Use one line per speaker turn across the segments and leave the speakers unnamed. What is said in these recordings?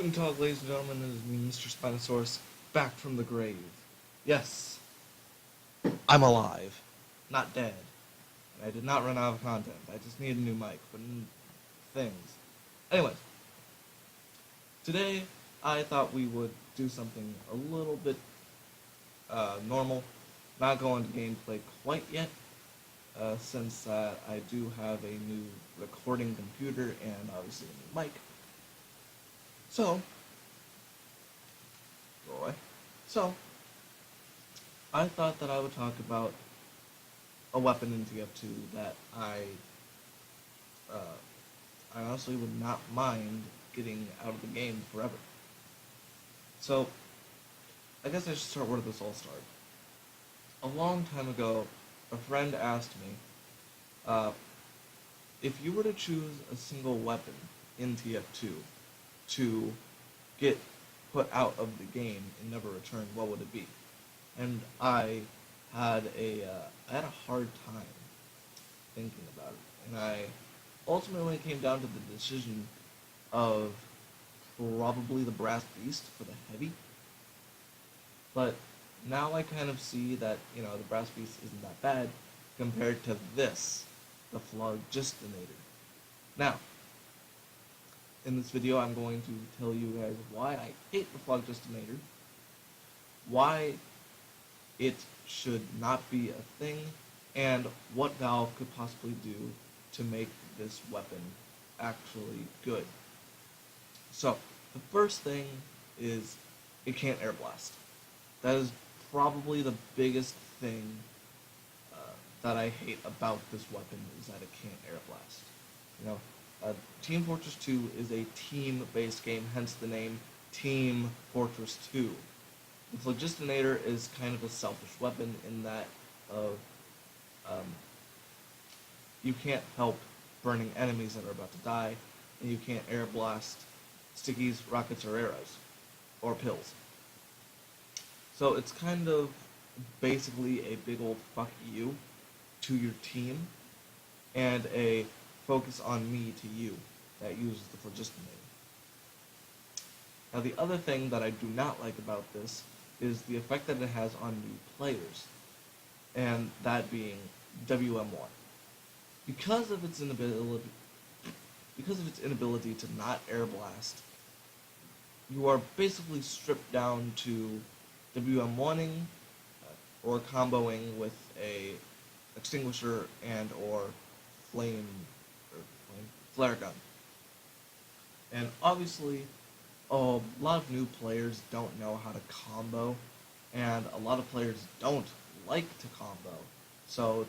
Guten Tag, ladies and gentlemen, it is me, Mr.Spinosaurus, back from the grave. Yes, I'm alive, not dead. And I did not run out of content. I just need a new mic, but things. Anyways, today I thought we would do something a little bit normal, not go into gameplay quite yet, since I do have a new recording computer and obviously a new mic. So, go away. So, I thought that I would talk about a weapon in TF2 that I honestly would not mind getting out of the game forever. So, I guess I should start where this all started. A long time ago, a friend asked me, if you were to choose a single weapon in TF2 to get put out of the game and never return, what would it be? And I had a hard time thinking about it, and I ultimately came down to the decision of probably the brass beast for the heavy. But now I kind of see that the brass beast isn't that bad compared to this, the Phlogistinator. Now, in this video, I'm going to tell you guys why I hate the Phlogistinator, why it should not be a thing, and what Valve could possibly do to make this weapon actually good. So, the first thing is it can't air blast. That is probably the biggest thing that I hate about this weapon, is that it can't air blast. Team Fortress 2 is a team-based game, hence the name Team Fortress 2. The Phlogistinator is kind of a selfish weapon in that you can't help burning enemies that are about to die, and you can't air blast stickies, rockets, or arrows, or pills. So it's kind of basically a big old fuck you to your team, and a focus on me to you that uses the Phlogistinator. Now the other thing that I do not like about this is the effect that it has on new players, and that being WM1. Because of its inability to not air blast, you are basically stripped down to WM1ing or comboing with a extinguisher and or flare gun. And obviously, a lot of new players don't know how to combo, and a lot of players don't like to combo. So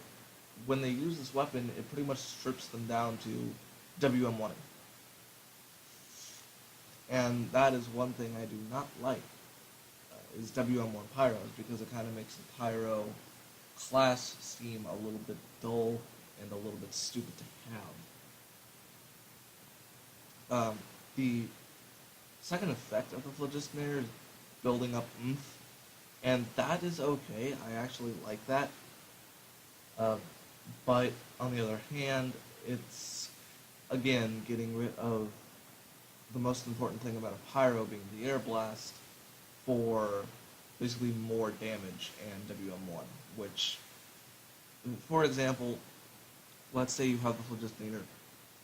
when they use this weapon, it pretty much strips them down to WM1ing. And that is one thing I do not like, is WM1 Pyros, because it kind of makes the Pyro class seem a little bit dull and a little bit stupid to have. The second effect of the Phlogistinator is building up oomph, and that is okay. I actually like that. But on the other hand, it's, again, getting rid of the most important thing about a Pyro being the air blast for basically more damage and WM1, which, for example, let's say you have the Phlogistinator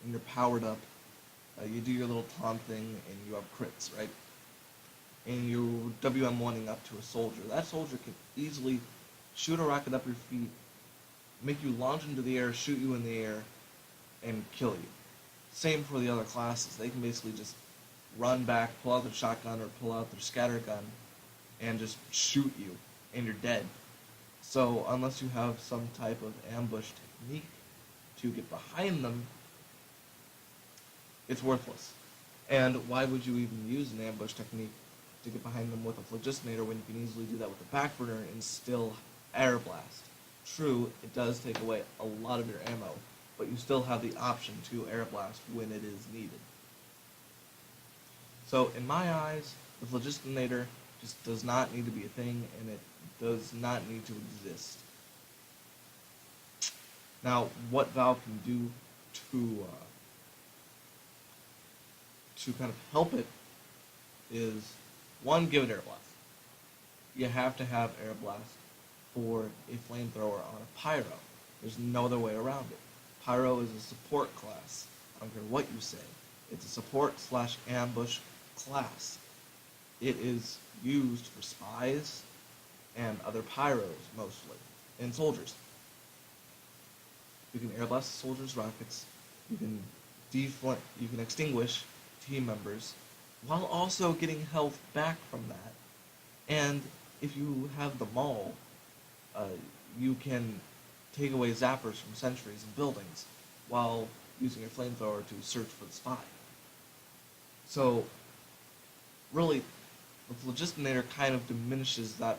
and you're powered up, you do your little taunt thing and you have crits, right? And you're WM1ing up to a soldier. That soldier can easily shoot a rocket up your feet, make you launch into the air, shoot you in the air, and kill you. Same for the other classes. They can basically just run back, pull out their shotgun or pull out their scatter gun, and just shoot you, and you're dead. So unless you have some type of ambush technique to get behind them, it's worthless. And why would you even use an ambush technique to get behind them with a Phlogistinator when you can easily do that with a backburner and still air blast? True, it does take away a lot of your ammo, but you still have the option to air blast when it is needed. So in my eyes, the Phlogistinator just does not need to be a thing, and it does not need to exist. Now, what Valve can do to kind of help it is, one, give it air blast. You have to have air blast for a flamethrower on a pyro. There's no other way around it. Pyro is a support class. I don't care what you say. It's a support / ambush class. It is used for spies and other pyros mostly, and soldiers. You can air blast soldiers' rockets. You can you can extinguish team members while also getting health back from that. And if you have the mall, you can take away zappers from sentries and buildings while using your flamethrower to search for the spy. So, really, the Phlogistonator kind of diminishes that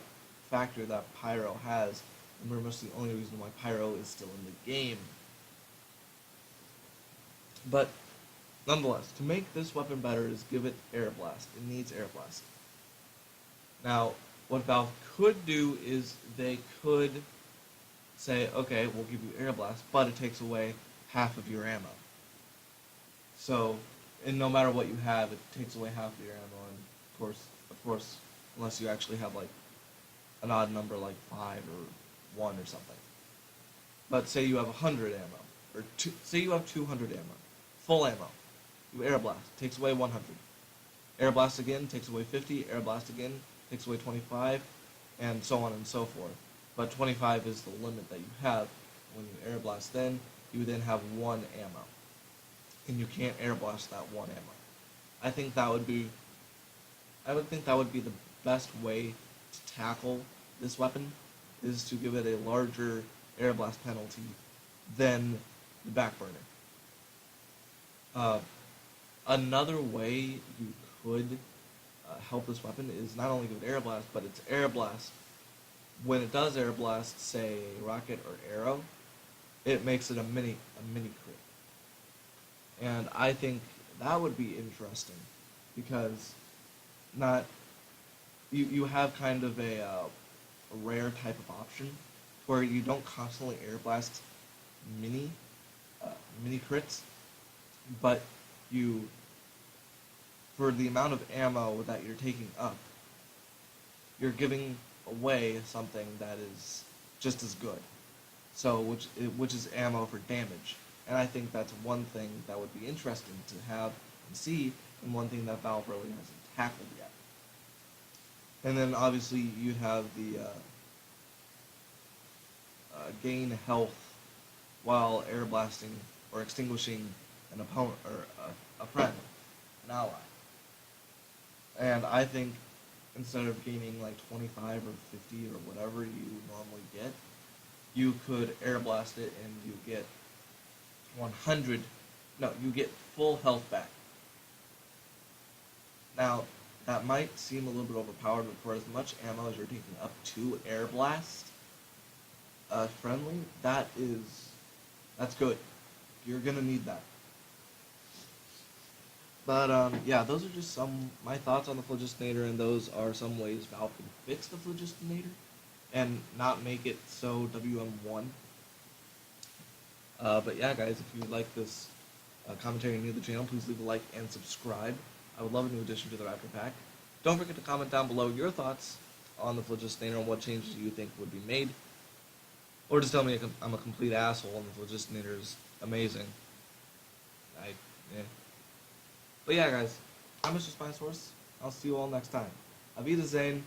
factor that Pyro has, and pretty much the only reason why Pyro is still in the game. But, nonetheless, to make this weapon better is give it Air Blast. It needs Air Blast. Now, what Valve could do is they could say, okay, we'll give you Air Blast, but it takes away half of your ammo. So, and no matter what you have, it takes away half of your ammo, and of course, unless you actually have like an odd number like 5 or 1 or something. But say you have 100 ammo, or say you have 200 ammo, full ammo. You Air Blast, takes away 100. Air Blast again, takes away 50. Air Blast again, takes away 25, and so on and so forth. But 25 is the limit that you have. When you Air Blast then, you then have 1 ammo. And you can't Air Blast that 1 ammo. I would think that would be the best way to tackle this weapon, is to give it a larger Air Blast penalty than the Backburner. Another way you could help this weapon is not only give it Air Blast, but it's Air Blast. When it does Air Blast, say, rocket or arrow, it makes it a mini crit. And I think that would be interesting, because you have kind of a rare type of option where you don't constantly Air Blast mini crits, but you, for the amount of ammo that you're taking up, you're giving away something that is just as good. So, which is ammo for damage. And I think that's one thing that would be interesting to have and see, and one thing that Valve really hasn't tackled yet. And then obviously you'd have the gain health while air blasting or extinguishing an opponent or a friend, an ally. And I think instead of gaining like 25 or 50 or whatever you normally get, you could air blast it and you get 100. No, you get full health back. Now, that might seem a little bit overpowered, but for as much ammo as you're taking up to air blast friendly, that's good. You're gonna need that. But yeah, those are just my thoughts on the Phlogistonator, and those are some ways Valve can fix the Phlogistonator and not make it so WM1. But yeah, guys, if you like this commentary and new to the channel, please leave a like and subscribe. I would love a new addition to the Raptor Pack. Don't forget to comment down below your thoughts on the Phlogistonator and what changes you think would be made. Or just tell me I'm a complete asshole and the Phlogistonator is amazing. But yeah, guys, I'm Mr.Spinosaurus. I'll see you all next time. Auf Wiedersehen.